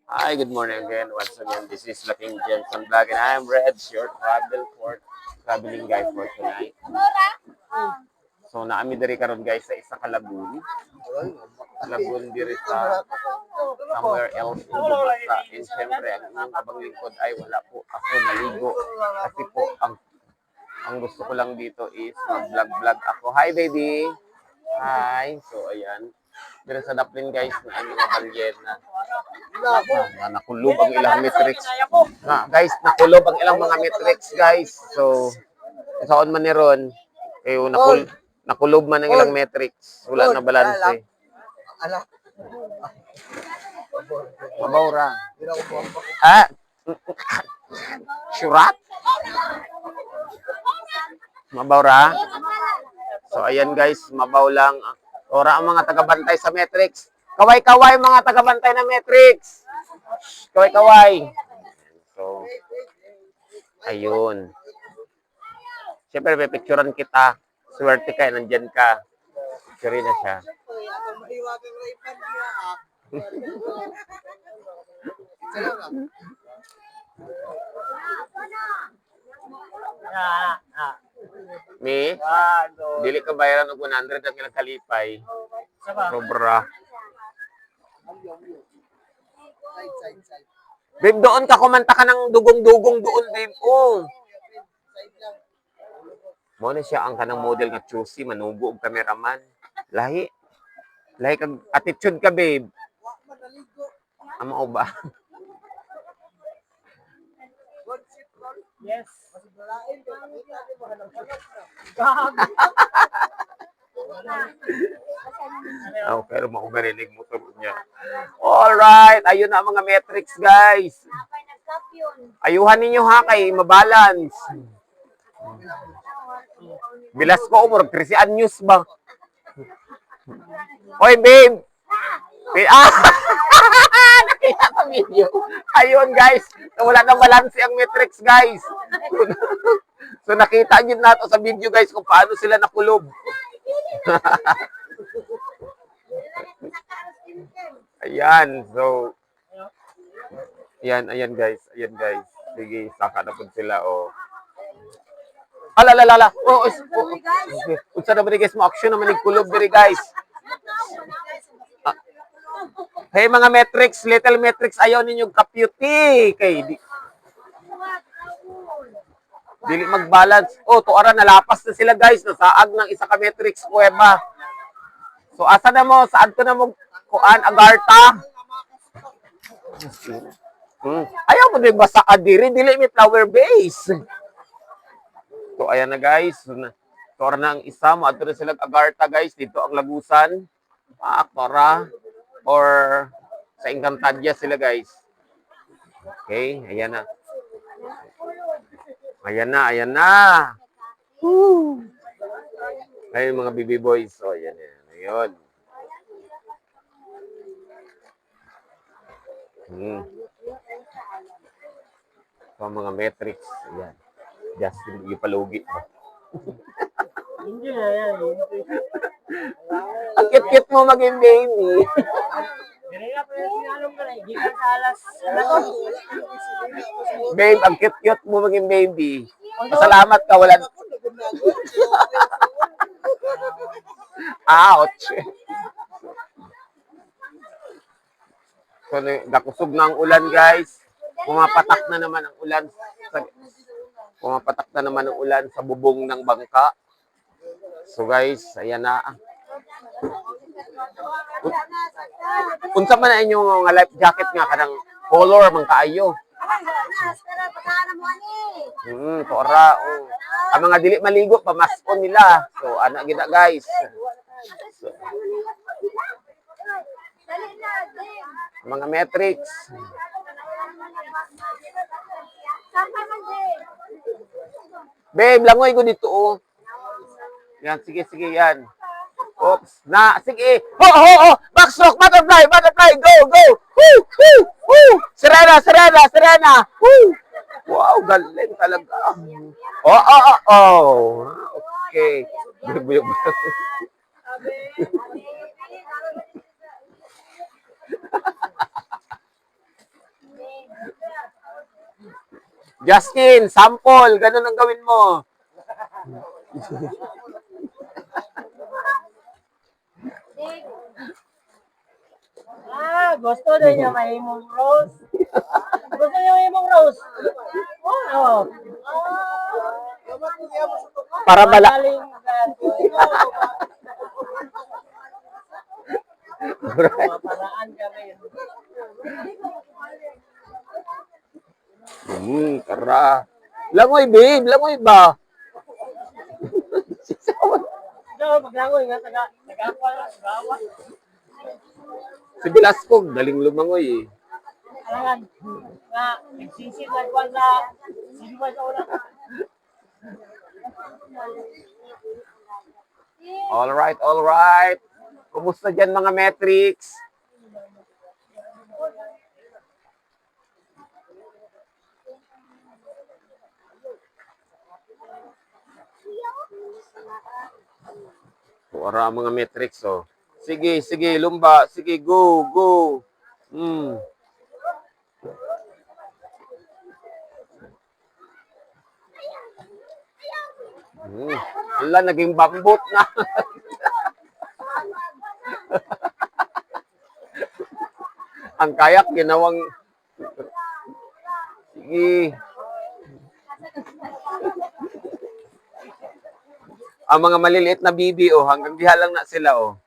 Hi, good morning again. Once again, this is Laking Jensen Vlog and I'm Red, your traveling guy for tonight. So, naami diri karon guys sa isa ka lagoon. Lagoon diri sa somewhere else in Bugasa. And syempre, ang inyong abang lingkod ay wala po ako naligo. Kasi po, ang gusto ko lang dito is mag-vlog ako. Hi, baby! Hi! So, ayan. Diri sa Daplin guys, na ang mga balyena. Nakulob ang ilang metrics. Guys, nakulob ang ilang mga metrics, guys. So, saon man ni Ron, kayo nakulob man ang ilang metrics. Wala na balanse. Mabawra. Ah, Syurat? Mabawra? So, ayan guys, mabaw lang. Ora ang mga tagabantay sa metrics. Kaway-kaway mga tagabantay na metrics. Kaway-kaway. So, ayun. Siyempre, may picturean kita. Swerte ka, nandyan ka. Picture na siya. Me? Dili ka bayaran og 100 ang ilang kalipay. Sobra. Babe, doon ka kumanta ka ng dugong-dugong doon, babe. Oh. Mo na siya ang kanang model nga choosy, manubo og cameraman. Lahi. Lahi kag attitude ka, babe. Amo ba? Yes. Oh, pero maugarinig mo to niya. Alright, ayun na ang mga metrics, guys. Ayuhan ninyo ha kay mabalance. Bilas ko umur 13 anyos ba? Oy, babe. Nakita sa video. Ayun, guys. Wala nang balance ang metrics, guys. So, nakita nyo nato sa video, guys, kung paano sila nakulob. Ayan. So, ayan, guys. Ayan, guys. Sige, saka na po sila, oh. Alalala. Unsa na ba ni guys mo action naman ni kulob diri guys. Hey mga metrics, little metrics ayaw ninyo kaputi kay dili mag-balance. Oh, tuara nalapas na sila guys, nasaag ng isa ka metrics kuweba. So asa na mo, saan to na mo kuan agarta? Ayaw mo din basa adiri, dili mi flower base. So, ayan na guys. Tora na ang isa. Maadto na sila Agartha guys. Dito ang Lagusan. Tora. Or sa Encantadia sila guys. Okay. Ayan na. Ayan na. Woo! Ayun mga baby boys. So, ayan. Ayun. So, mga metrics. Ayan. Justin, yung palugi. Hindi na yan. Ang cute-cute mo maging baby. Ganyan pa yung sinalong ka na. Gikan sa alas. Babe, ang cute-cute mo maging baby. Pasalamat ka, wala. Ouch. So, nakusog na ang ulan, guys. Pumapatak na naman ang ulan. Pumapatak na naman ang ulan sa bubong ng bangka. So, guys, ayan na. Unsa man na inyong life jacket nga kanang color man kaayo. Tora. Oh. Ang mga dili maligo pamaskon nila. So, ana gid guys. So, mga metrics. Babe, langoy ko dito, oh. Yan, sige, yan. Oops, sige. Backstroke, butterfly, go. Woo, woo, woo. Serena. Woo. Wow, galing talaga. Oh. Okay. Justin, sample. Ganun ang gawin mo. Gusto din niya may imong rose. Gusto niya may imong rose. Oo. Para bala. Magaling paraan kami. Tara. Langoy, babe. Langoy ba? Maglangoy nga, taga-gawa. Si Velasco, daling lumangoy eh. Alangan, nga, nagsisid na kuwan sa sinima sa una. Alright, alright. Kumusta dyan mga metrics? Wala mga metrics, oh. Sige, sige, lumba. Sige, go, go. Ala, naging bambot na. Ang kayak, ginawang... Sige. Ang mga maliliit na bibi, oh, hanggang diha lang na sila, oh.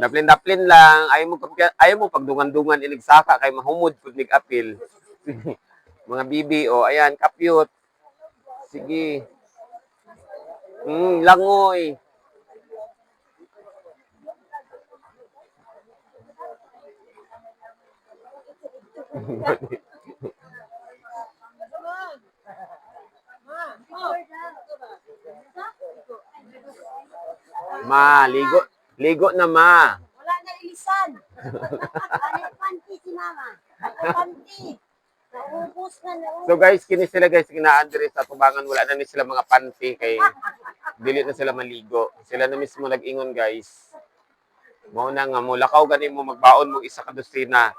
Daplin-daplin lang. Ayaw mo pagdungan-dungan iligsaka kay mahumod pag nig-apil. Mga bibi, oh, ayan, kapyot. Sige. Langoy. Ma, ligo. Ligo na, ma. Wala na ilisan. Ano panty si mama? Ano panty? Naubos na, naubos. So guys, kini sila guys, kinaandre sa tubangan, wala na ni sila mga panty kay dili na sila maligo. Sila na mismo nag-ingon guys. Mao na nga mo, lakaw gani mo magbaon mo isa ka dosina.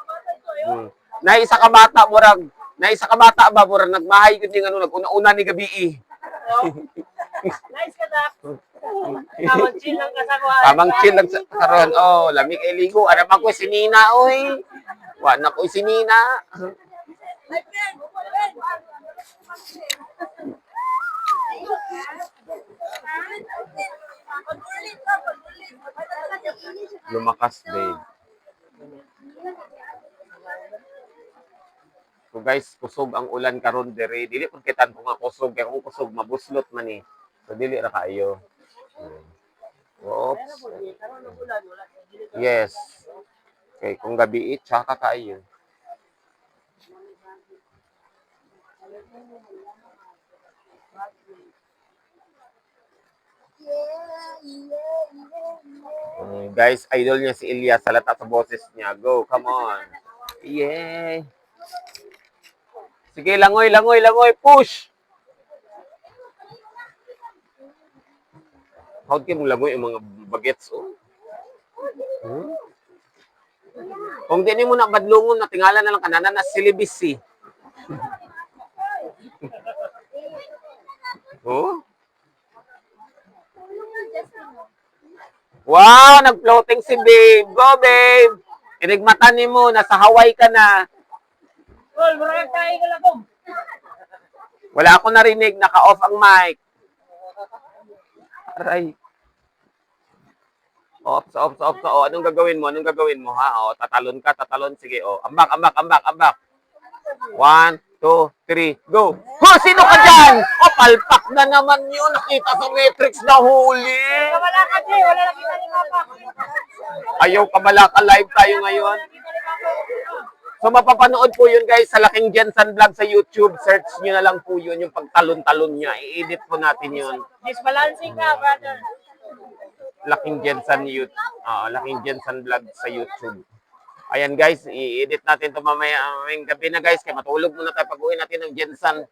Na isa ka bata murag, na isa ka bata ba murag nagmahay gud ning ano naguna-una ni gabi. Nice ka, Dak. Tamang chill lang ka sa kuha. Tamang chill lang sa karon. Oh, lamig kay ligo. Ara man ko si Nina oy. Wa na ko si Nina. My friend, friend. Lumakas, babe. So guys, kusog ang ulan karon dere. Dili pud kitan ko nga kusog kay kung kusog mabuslot man ni. So dili ra kaayo. Oops. Yes. Okay, kung gabi tsaka kaayo. Guys, idol niya si Elias sa lata sa boses niya. Go, come on. Yeah. Sige, langoy, langoy, langoy. Push! How kayo mong langoy yung mga bagets, oh? Kung di mo na badlungon, natingala na lang kanana na silibis, eh. Oh? Wow, nag-floating si babe. Go, babe. Inigmatan ni mo, nasa Hawaii ka na. Tol, marag tayo ka lang, Tom. Wala ako narinig, naka-off ang mic. Aray. Off. Oh, anong gagawin mo? Anong gagawin mo, ha? Oh, tatalon ka, tatalon. Sige, oh. Ambak. 1, 2, 3, go. Ho, sino ka dyan? Oh, palpak na naman yun. Nakita sa Matrix na huli. Wala ka, Jay. Wala na kita ni Papa. Ayaw ka malaka live tayo ngayon. So, mapapanood po yun, guys, sa Laking Jensen Vlog sa YouTube. Search nyo na lang po yun, yung pagtalon-talon niya. I-edit po natin yun. Disbalancing ka, brother. Laking Jensen Laking Jensen Vlog sa YouTube. Ayan guys, i-edit natin ito mamaya gabi na guys, kaya matulog muna tayo pag-uwi natin ng Jensen.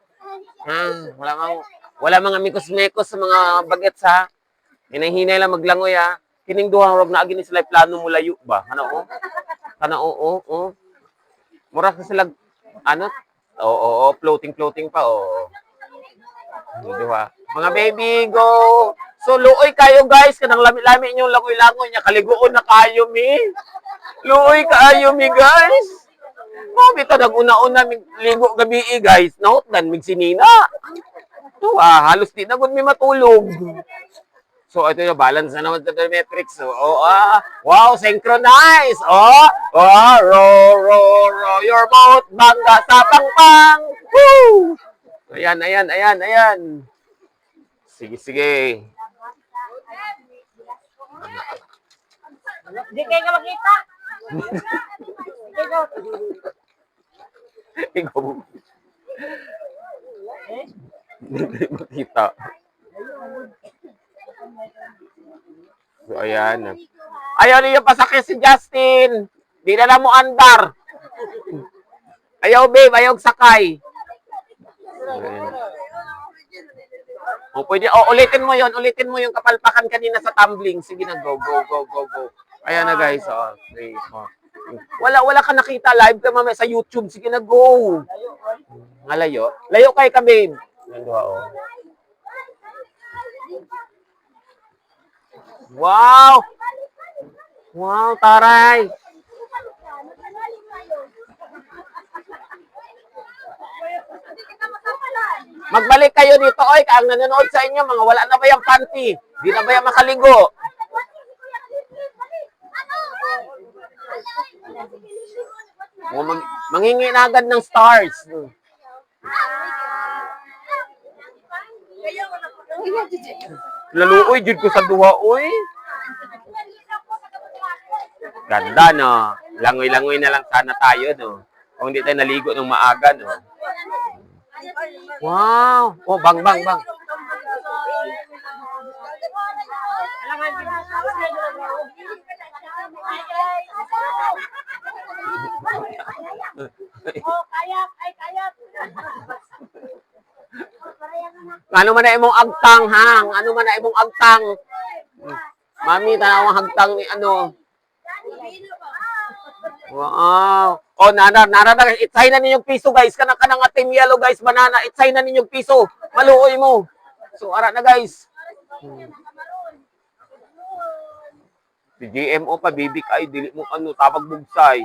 Wala mga mikos-mikos sa mga bagets ha. Hinay-hinay lang maglangoy ha. Kining duha rog na agi ni sila plano mo layo ba? Ano oh? Mura sa sila Oo, floating pa, oo. Diba? Mga baby, go! So, luoy kayo, guys. Kanang lami-lami inyong langoy-langoy niya. Kaliguon na kayo, mi. Luoy kayo, mi, guys. Mami, ta nag-una-una, ligo gabi, guys. Nautdan, migsinina. Ito, halos di na gud mi matulog. So, ito yung balance na naman sa metrics. So, wow, synchronize. Row your boat, bangga sa pangpang. Woo! Ayan. Sige. Hindi kayo ka makita. Ikaw. Ikaw. Hindi makita. So, ayan. Ayaw niyo pasakit si Justin. Di na lang mo andar. Ayaw, babe. Ayaw sakay. Ayan. Pwede. Ulitin mo yung kapalpakan kanina sa tumbling. Sige na, go. Ayan na, guys. 3, 4. Wala ka nakita. Live ka mamaya sa YouTube. Sige na, go. Layo. Layo kay ka, babe. Nandua, Wow, taray. Magbalik kayo dito, oy, ang nanonood sa inyo, mga wala na ba yung panty? Di na ba yung makaligo? Manghingi na agad ng stars. Laluoy, jud ko sa duha, oy. Ganda, no? Langoy-langoy na lang sana tayo, no? Kung hindi tayo naligo ng maaga, no? Wow! Bang. Kayak. Ano man na imong agtang, hang? Ano man na imong agtang? Mami, tanaw ang hagtang ni ano? Wow. Nara, itsay na ninyong piso, guys. Kanang nga team yellow, guys. Banana, itsay na ninyong piso. Maluoy mo. So, ara na, guys. Si GMO pa, bibig ay, dili mo tapag bugsay.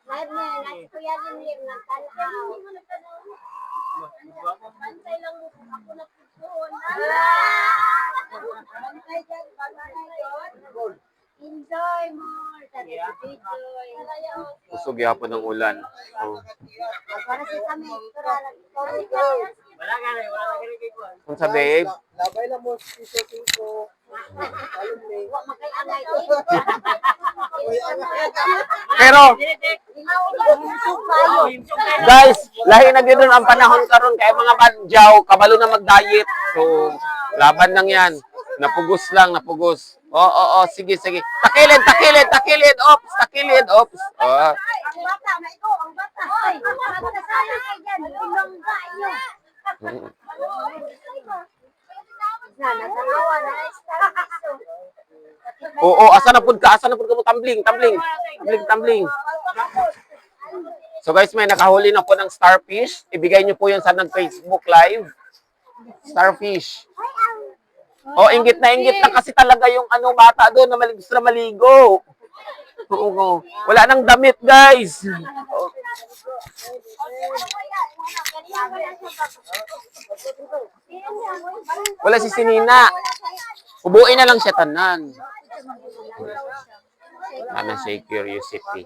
Live na, nasa kuya Lim nagtanaw. Bantay lang mo ako na pusoon. Bantay dyan. Enjoy more. Enjoy. Usog yapon ng ulan. So, Para sa kami. Wala ka rin ko. kung sa babe, Labay lang mo, piso. Wa makay-angay. pero, guys, lahi na ganoon ang panahon karon kay mga badyaw, kabalo na mag-diet. So, laban lang yan. Napugos. Sige. Takilid, ops. Ang bata, na ikaw, ang bata. Ay, magkasaya kayo dyan. Ilongga nyo. Natanawa na. Asa na pud ka mo tumbling. So guys, may nakahuli na po ng starfish. Ibigay niyo po 'yan sa nag-Facebook live. Starfish. Inggit na kasi talaga yung bata doon na maligo. Oo. Wala nang damit, guys. Wala si Sinina. Ubuin na lang siya tanan. Ano siya curiosity.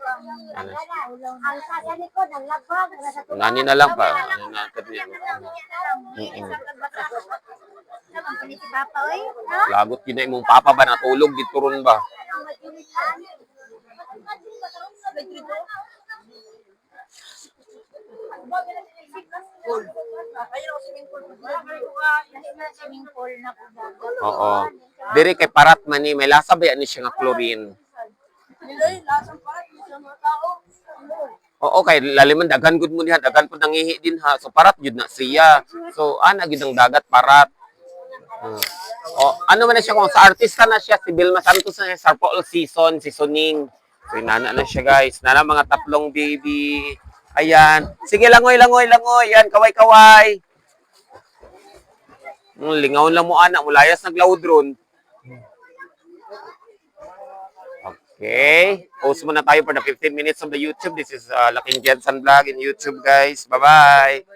Ano siya. Ang sa likod, ang labag. Nani na lang pa. Ano na lagot yun na imong papa ba natulog dito ron ba? Oo. Diri kay parat man ni may lasa ba yan siya nga chlorine? Oo, kay laliman daghan gud mo niya, daghan pud nangihi din ha. So parat jud na siya. So ana gid ang dagat parat. Ano man na siya kung sa artista na siya, si Vilma Santos na siya, sa all seasoning. So inana na siya guys. Nana mga 3 baby. Ayan. Sige, langoy. Yan, kaway-kaway. Lingaw lang mo, anak. Mulayas nagload ron. Okay. Post muna tayo for the 15 minutes of the YouTube. This is Laking Jensen Vlog in YouTube, guys. Bye-bye.